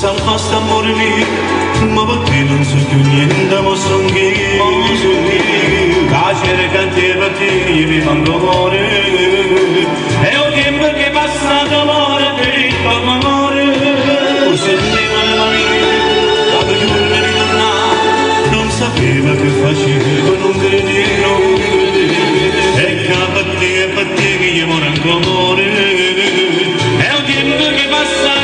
Sam hasta morli, ma battilun su chiunienda mosunghi. Cacere cantevati, mi fanno amore. E un tempo che passa d'amore, che fa amore. Forse le mani, la giorni di donna, non sapeva che facevo, non credevo. E capatti e fatti che io muore ancora. E un tempo che passa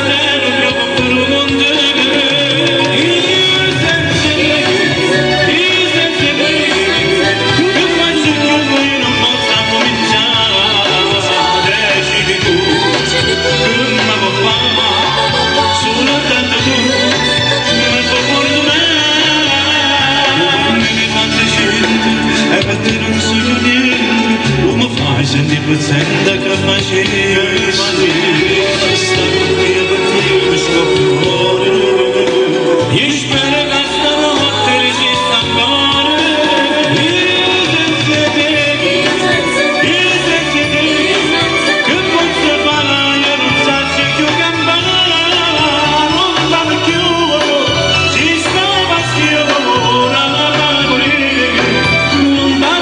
senti pezzenda che facevi sta via per te mi scopriore io spero che stanotte resista ancora io senza te che posso fare io non so se più campana non va più ci sta passione non va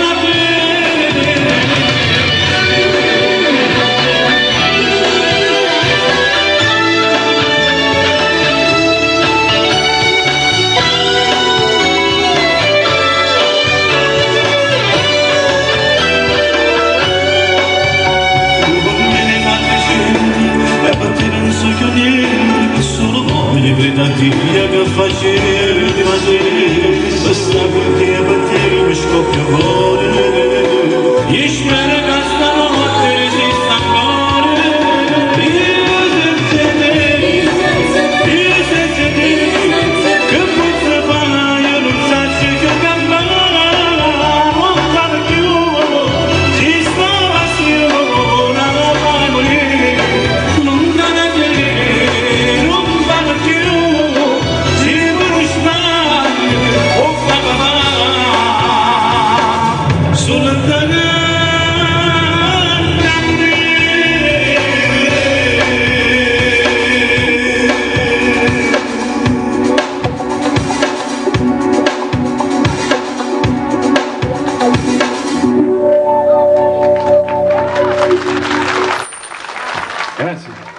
Via che facevi ma te basta perché a te mi scoppia cuore io spero che stanotte resista ancora io senza te che posso fare io non so se più campana non va più ci sta passione la fai morire non da ne non va più Grazie.